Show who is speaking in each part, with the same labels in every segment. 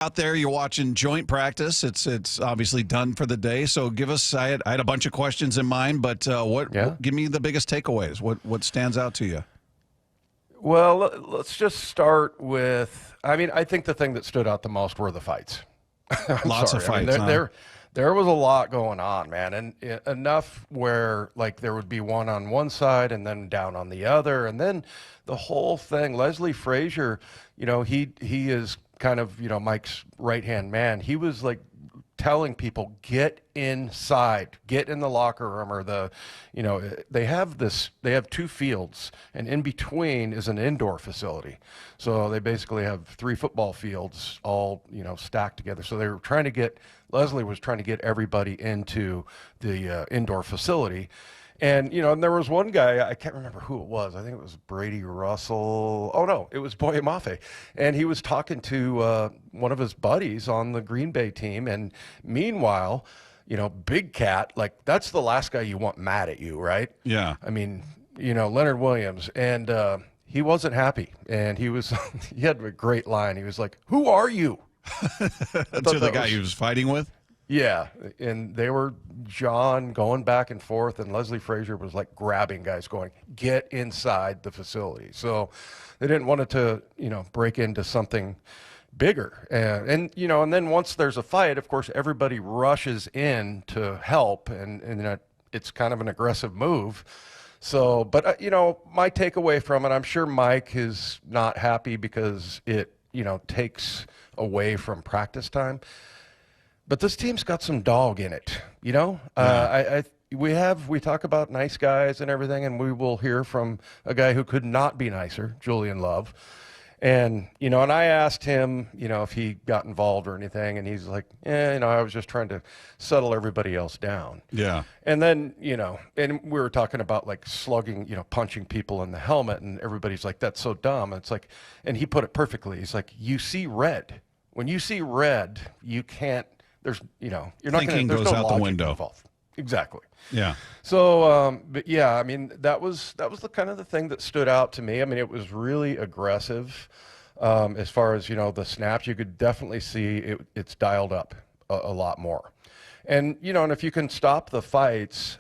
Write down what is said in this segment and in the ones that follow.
Speaker 1: out there, you're watching joint practice. It's obviously done for the day. So give us. I had a bunch of questions in mind, but give me the biggest takeaways. What stands out to you?
Speaker 2: Well, let's just start with. I mean, I think the thing that stood out the most were the fights.
Speaker 1: Lots of fights.
Speaker 2: I mean, there was a lot going on, man, and enough where like there would be one on one side and then down on the other, and then the whole thing. Leslie Frazier, he is kind of Mike's right hand man. He was like telling people, get inside, get in the locker room, or they have two fields, and in between is an indoor facility. So they basically have 3 football fields all, stacked together. So Leslie was trying to get everybody into the indoor facility. And, and there was one guy, I can't remember who it was. I think it was Brady Russell. Oh, no, it was Boye Mafe. And he was talking to one of his buddies on the Green Bay team. And meanwhile, Big Cat, like that's the last guy you want mad at you, right?
Speaker 1: Yeah.
Speaker 2: I mean, Leonard Williams. And he wasn't happy. And he had a great line. He was like, "Who are you?"
Speaker 1: To the guy he was fighting with?
Speaker 2: Yeah, and they were John going back and forth, and Leslie Frazier was like grabbing guys going, get inside the facility. So they didn't want it to, break into something bigger. And then once there's a fight, of course, everybody rushes in to help, and it's kind of an aggressive move. So, but, my takeaway from it, I'm sure Mike is not happy because it, takes away from practice time. But this team's got some dog in it, Yeah. We talk about nice guys and everything, and we will hear from a guy who could not be nicer, Julian Love. And, and I asked him, if he got involved or anything, and he's like, I was just trying to settle everybody else down.
Speaker 1: Yeah.
Speaker 2: And then, and we were talking about like slugging, punching people in the helmet, and everybody's like, that's so dumb. And it's like, and he put it perfectly. He's like, you see red. When you see red, you can't, there's you're not going to,
Speaker 1: thinking
Speaker 2: there's
Speaker 1: goes
Speaker 2: no
Speaker 1: out the
Speaker 2: logic
Speaker 1: window.
Speaker 2: involved. Exactly.
Speaker 1: Yeah.
Speaker 2: So, but yeah, I mean, that was the kind of the thing that stood out to me. I mean, it was really aggressive. As far as, the snaps, you could definitely see it's dialed up a lot more. And, and if you can stop the fights,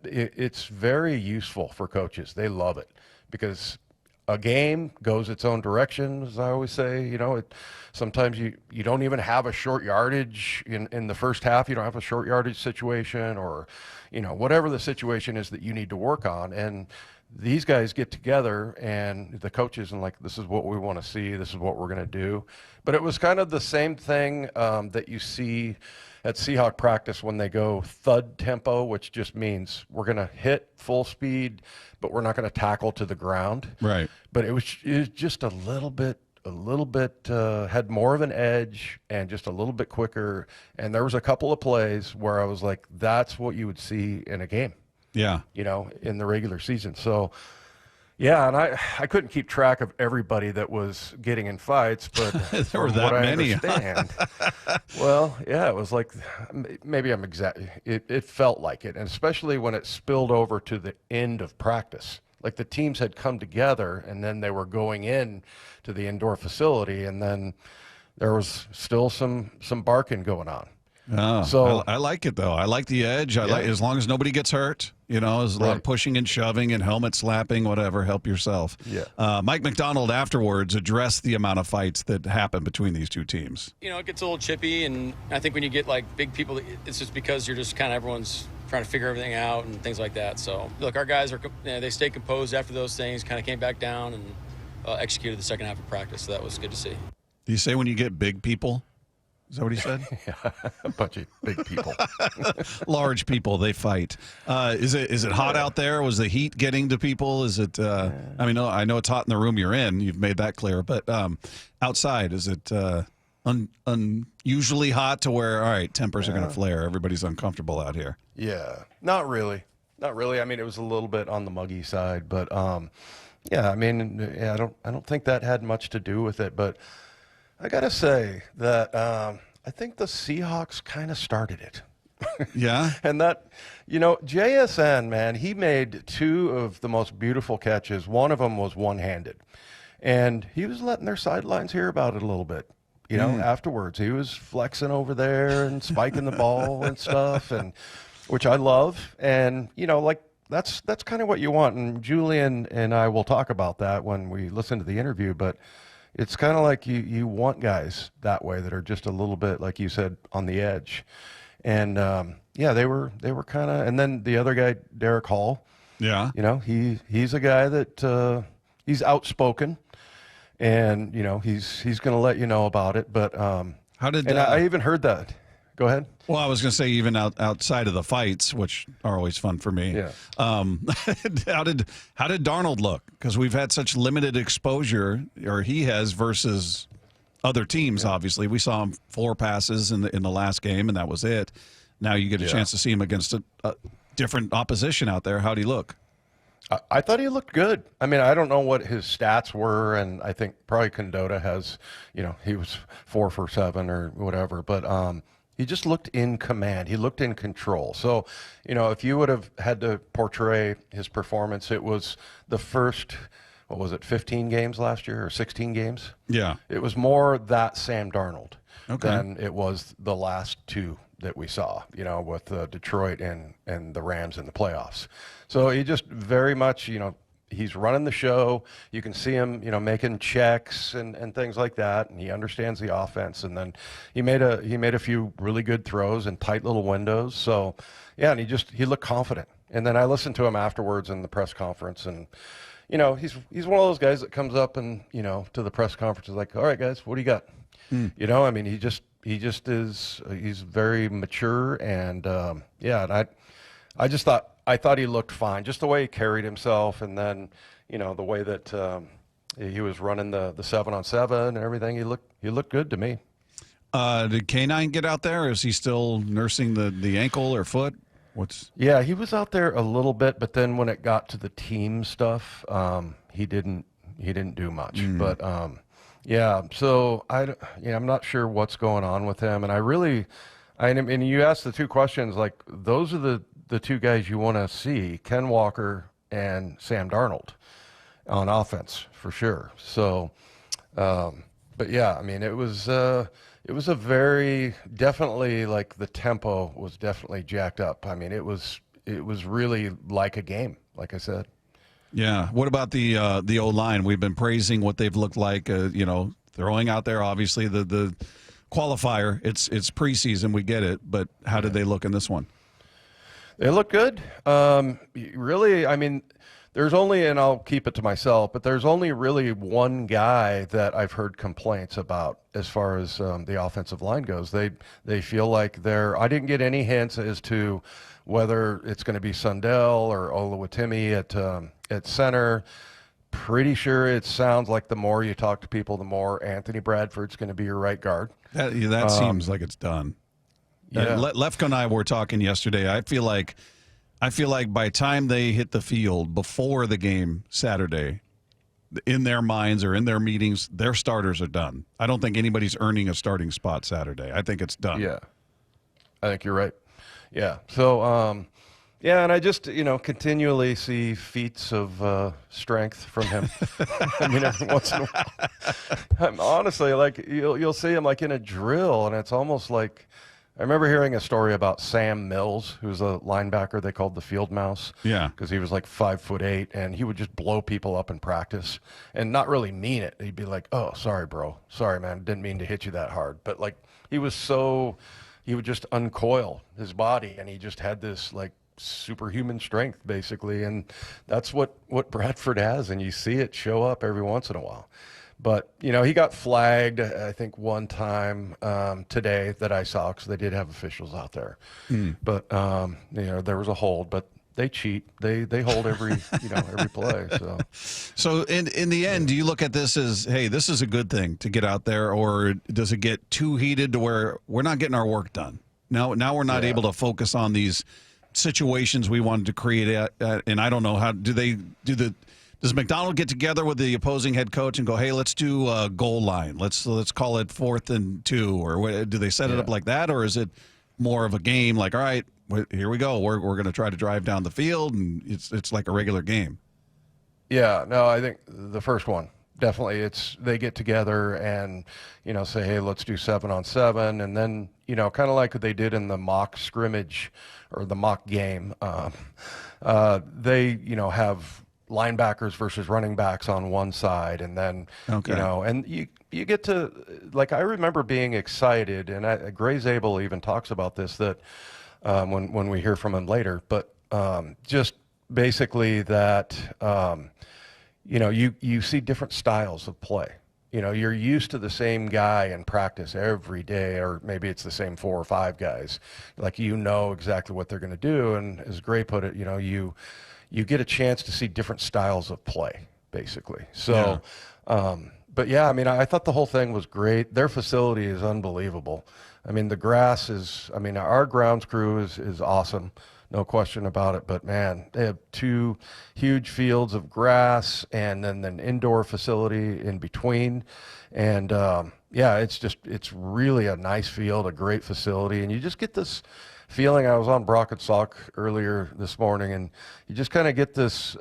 Speaker 2: it's very useful for coaches. They love it because a game goes its own direction, as I always say. Sometimes you don't even have a short yardage in the first half. You don't have a short yardage situation, or whatever the situation is that you need to work on. And these guys get together, and the coaches, and like, this is what we want to see, this is what we're going to do. But it was kind of the same thing that you see at Seahawk practice when they go thud tempo, which just means we're going to hit full speed, but we're not going to tackle to the ground.
Speaker 1: Right.
Speaker 2: But it was just a little bit had more of an edge and just a little bit quicker. And there was a couple of plays where I was like, that's what you would see in a game.
Speaker 1: Yeah.
Speaker 2: In the regular season. So, yeah, and I couldn't keep track of everybody that was getting in fights, but
Speaker 1: there were that many.
Speaker 2: Understand, well, yeah, it was like, maybe I'm it felt like it, and especially when it spilled over to the end of practice. Like the teams had come together, and then they were going in to the indoor facility, and then there was still some barking going on.
Speaker 1: Oh, so I like it though. I like the edge. I like, as long as nobody gets hurt. There's a lot of pushing and shoving and helmet slapping, whatever. Help yourself.
Speaker 2: Yeah.
Speaker 1: Mike McDonald afterwards addressed the amount of fights that happen between these two teams.
Speaker 3: It gets a little chippy, and I think when you get like big people, it's just because you're just kind of everyone's trying to figure everything out and things like that. So look, our guys they stayed composed after those things, kind of came back down and executed the second half of practice. So that was good to see.
Speaker 1: Do you say when you get big people? Is that what he said?
Speaker 2: Yeah, a bunch of big people.
Speaker 1: Large people, they fight. Is it hot out there? Was the heat getting to people? Is it, I know it's hot in the room you're in. You've made that clear. But outside, is it unusually hot to where, all right, tempers are going to flare. Everybody's uncomfortable out here.
Speaker 2: Yeah, not really. Not really. I mean, it was a little bit on the muggy side. But, yeah, I mean, I don't think that had much to do with it. But I got to say that I think the Seahawks kind of started it.
Speaker 1: Yeah.
Speaker 2: And that, JSN, man, he made 2 of the most beautiful catches. One of them was one-handed. And he was letting their sidelines hear about it a little bit. afterwards. He was flexing over there and spiking the ball and stuff, and which I love. And, that's kind of what you want. And Julian and I will talk about that when we listen to the interview, but it's kind of like you want guys that way that are just a little bit, like you said, on the edge. And, they were kind of, and then the other guy, Derek Hall, he's a guy that, he's outspoken, and, he's going to let you know about it. But, I even heard that. Go ahead.
Speaker 1: Well, I was going to say, even outside of the fights, which are always fun for me.
Speaker 2: Yeah.
Speaker 1: How did Darnold look? Because we've had such limited exposure, or he has, versus other teams. Yeah. Obviously, we saw him 4 passes in the last game, and that was it. Now you get a chance to see him against a different opposition out there. How'd he look?
Speaker 2: I thought he looked good. I mean, I don't know what his stats were, and I think probably Condota has, he was 4 for 7 or whatever, but he just looked in command. He looked in control. So, if you would have had to portray his performance, it was the first, 15 games last year or 16 games?
Speaker 1: Yeah.
Speaker 2: It was more that Sam Darnold than it was the last 2 that we saw, with Detroit and the Rams in the playoffs. So he just very much, he's running the show. You can see him, making checks and things like that, and he understands the offense. And then he made a few really good throws in tight little windows. So, yeah, and he looked confident. And then I listened to him afterwards in the press conference, and he's one of those guys that comes up and to the press conference is like, all right, guys, what do you got? I mean, he just is. He's very mature, and and I thought he looked fine, just the way he carried himself, and then the way that he was running the 7-on-7 and everything. He looked good to me.
Speaker 1: Did K9 get out there? Is he still nursing the ankle or foot?
Speaker 2: Yeah, he was out there a little bit, but then when it got to the team stuff, he didn't do much. But so I'm not sure what's going on with him, and and you asked the 2 questions, like those are the 2 guys you want to see, Ken Walker and Sam Darnold on offense for sure. So, but yeah, I mean, it was a very, definitely, like, the tempo was definitely jacked up. I mean, it was really like a game, like I said.
Speaker 1: Yeah. What about the O-line? We've been praising what they've looked like, throwing out there, obviously, the qualifier. It's preseason, we get it, but how did they look in this one?
Speaker 2: They look good. Really, I mean, there's only, and I'll keep it to myself, but there's only really one guy that I've heard complaints about as far as the offensive line goes. They feel like I didn't get any hints as to whether it's going to be Sundell or Oluwatimi at center. Pretty sure it sounds like the more you talk to people, the more Anthony Bradford's going to be your right guard.
Speaker 1: That seems like it's done. Yeah. Lefko and I were talking yesterday. I feel like by the time they hit the field before the game Saturday, in their minds or in their meetings, their starters are done. I don't think anybody's earning a starting spot Saturday. I think it's done.
Speaker 2: Yeah, I think you're right. Yeah. So, and I just, continually see feats of strength from him. I mean, every once in a while. Honestly, like, you'll see him, like, in a drill, and it's almost like, I remember hearing a story about Sam Mills, who's a linebacker they called the field mouse.
Speaker 1: Yeah.
Speaker 2: Because he was like 5'8", and he would just blow people up in practice and not really mean it. He'd be like, "Oh, sorry, bro. Sorry, man. Didn't mean to hit you that hard." But, like, he would just uncoil his body, and he just had this, like, superhuman strength, basically. And that's what Bradford has, and you see it show up every once in a while. But, he got flagged, I think, one time today that I saw, because they did have officials out there. But, there was a hold. But they cheat. They hold every play. So
Speaker 1: in the end, do you look at this as, hey, this is a good thing to get out there, or does it get too heated to where we're not getting our work done? Now we're not able to focus on these situations we wanted to create. And I don't know, how does McDonald get together with the opposing head coach and go, hey, let's do a goal line. Let's call it 4th and 2, or do they set it up like that, or is it more of a game like, all right, here we go. We're going to try to drive down the field, and it's like a regular game?
Speaker 2: Yeah, no, I think the first one. definitely. They get together and, say, hey, let's do 7-on-7. And then, kind of like what they did in the mock scrimmage or the mock game, they, have linebackers versus running backs on one side. And then, and you get to, like, I remember being excited, and Gray Zabel even talks about this, that when we hear from him later, but just basically that, you see different styles of play. You're used to the same guy in practice every day, or maybe it's the same 4 or 5 guys. Like, exactly what they're going to do. And as Gray put it, you get a chance to see different styles of play, basically. So, but yeah, I mean, I thought the whole thing was great. Their facility is unbelievable. I mean, the grass is, our grounds crew is awesome. No question about it. But man, they have 2 huge fields of grass and then an indoor facility in between. And it's really a nice field, a great facility. And you just get this feeling. I was on Brock and Salk earlier this morning, and you just kind of get this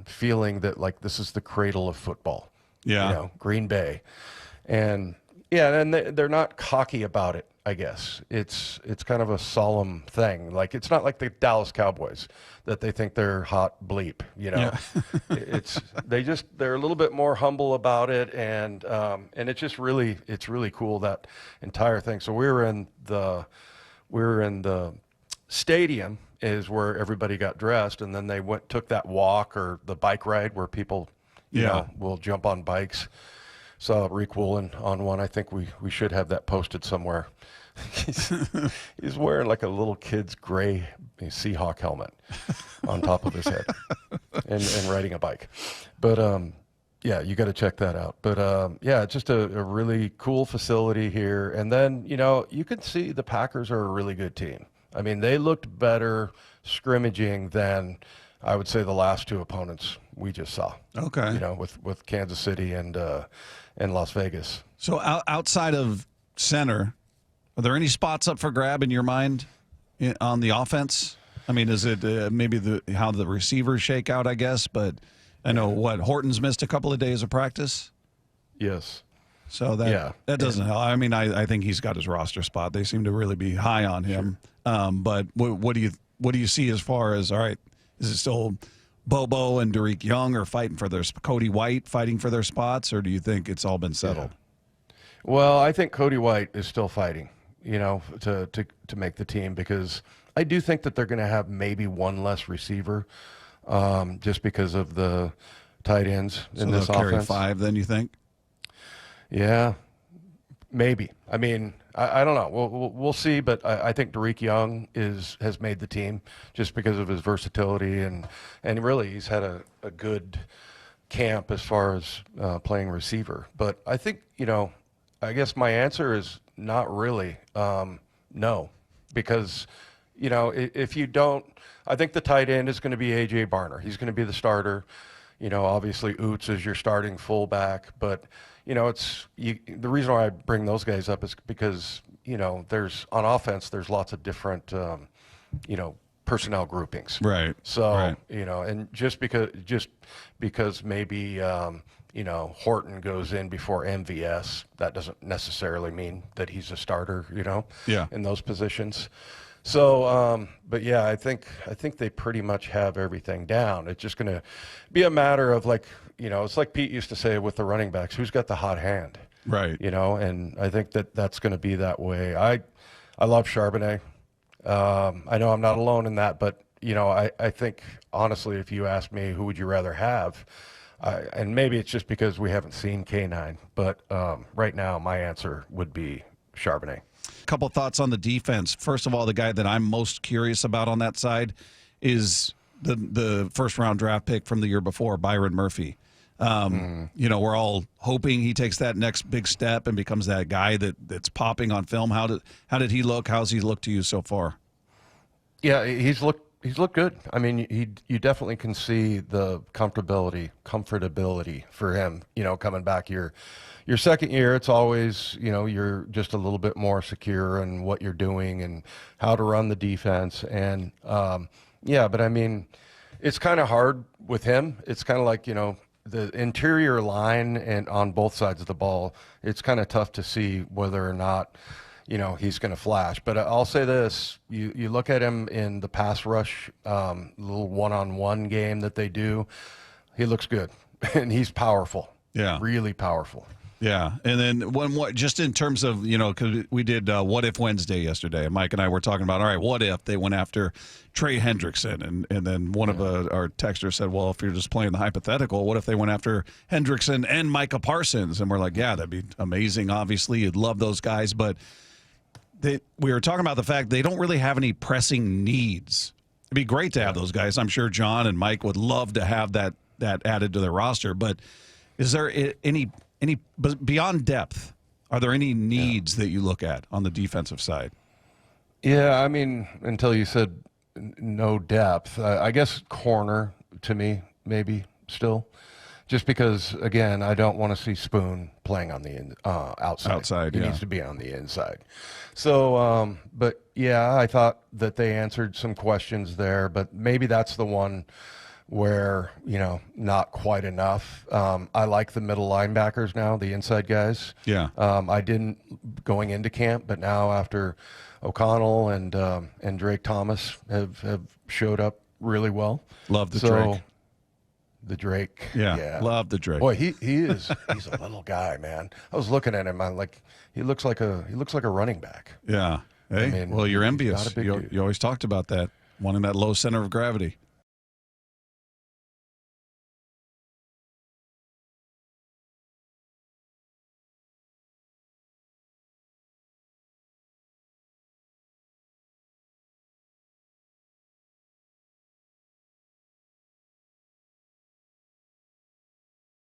Speaker 2: feeling that, like, this is the cradle of football.
Speaker 1: Yeah.
Speaker 2: Green Bay. And and they're not cocky about it, I guess. It's kind of a solemn thing. Like, it's not like the Dallas Cowboys that they think they're hot bleep,
Speaker 1: Yeah.
Speaker 2: They're a little bit more humble about it, and it's just really cool, that entire thing. So we were in the stadium is where everybody got dressed, and then they took that walk or the bike ride where people will jump on bikes. Saw Reek Woolen on one. I think we should have that posted somewhere. He's wearing like a little kid's gray Seahawk helmet on top of his head and riding a bike. But you got to check that out. But it's just a really cool facility here. And then, you can see the Packers are a really good team. I mean, they looked better scrimmaging than, I would say, the last 2 opponents we just saw.
Speaker 1: Okay.
Speaker 2: With Kansas City and Las Vegas.
Speaker 1: So outside of center, are there any spots up for grab in your mind on the offense? I mean, is it maybe how the receivers shake out, I guess? But I know Horton's missed a couple of days of practice.
Speaker 2: Yes.
Speaker 1: So that doesn't help. I mean, I think he's got his roster spot. They seem to really be high on him. Sure. But what do you see as far as, all right, is it still Bobo and Derek Young are fighting for Cody White fighting for their spots, or do you think it's all been settled?
Speaker 2: Yeah. Well, I think Cody White is still fighting, to make the team, because I do think that they're going to have maybe one less receiver, just because of the tight ends in this offense. So they'll carry 5 then, you think? Yeah, maybe. I mean, I don't know. We'll see, but I think Derek Young has made the team just because of his versatility, and really he's had a good camp as far as playing receiver. But I think, I guess my answer is not really. No, because, if you don't, I think the tight end is going to be A.J. Barner. He's going to be the starter. Obviously Oots is your starting fullback, but the reason why I bring those guys up is because, there's on offense, there's lots of different, personnel groupings.
Speaker 1: Right.
Speaker 2: So, and just because maybe, Horton goes in before MVS, that doesn't necessarily mean that he's a starter, in those positions. So, but yeah, I think they pretty much have everything down. It's just going to be a matter of, like, it's like Pete used to say with the running backs, who's got the hot hand,
Speaker 1: right?
Speaker 2: And I think that's going to be that way. I love Charbonnet. I know I'm not alone in that, but I think honestly, if you ask me, who would you rather have? And maybe it's just because we haven't seen K9, but right now my answer would be Charbonnet.
Speaker 1: Couple thoughts on the defense. First of all, the guy that I'm most curious about on that side is the first-round draft pick from the year before, Byron Murphy. We're all hoping he takes that next big step and becomes that guy that's popping on film. How did he look? How's he looked to you so far?
Speaker 2: Yeah, he's looked good. I mean, you definitely can see the comfortability for him. Coming back your second year, it's always, you're just a little bit more secure in what you're doing and how to run the defense. And but I mean, it's kind of hard with him. It's kind of like, the interior line and on both sides of the ball, it's kind of tough to see whether or not, he's going to flash. But I'll say this, you look at him in the pass rush, little one-on-one game that they do, he looks good, and he's powerful.
Speaker 1: Yeah.
Speaker 2: Really powerful.
Speaker 1: Yeah, and then just in terms of, because we did What If Wednesday yesterday, and Mike and I were talking about, all right, what if they went after Trey Hendrickson? And then one of our texters said, well, if you're just playing the hypothetical, what if they went after Hendrickson and Micah Parsons? And we're like, yeah, that'd be amazing. Obviously, you'd love those guys, but we were talking about the fact they don't really have any pressing needs. It'd be great to have those guys. I'm sure John and Mike would love to have that added to their roster, but is there any beyond depth, are there any needs that you look at on the defensive side?
Speaker 2: Yeah, I mean, until you said no depth, I guess corner to me, maybe still. Just because, again, I don't want to see Spoon playing on the outside.
Speaker 1: Outside,
Speaker 2: he
Speaker 1: yeah.
Speaker 2: needs to be on the inside. So, but yeah, I thought that they answered some questions there, but maybe that's the one where, not quite enough. I like the middle linebackers now, the inside guys.
Speaker 1: Yeah.
Speaker 2: I didn't going into camp, but now after O'Connell and Drake Thomas have showed up really well.
Speaker 1: Love the Drake.
Speaker 2: The Drake.
Speaker 1: Yeah. Love the Drake.
Speaker 2: Boy, he's a little guy, man. I was looking at him, I'm like, he looks like a running back.
Speaker 1: Yeah. Hey,
Speaker 2: I mean,
Speaker 1: well, you're
Speaker 2: he's
Speaker 1: envious.
Speaker 2: not a big dude.
Speaker 1: You always talked about that, wanting that low center of gravity.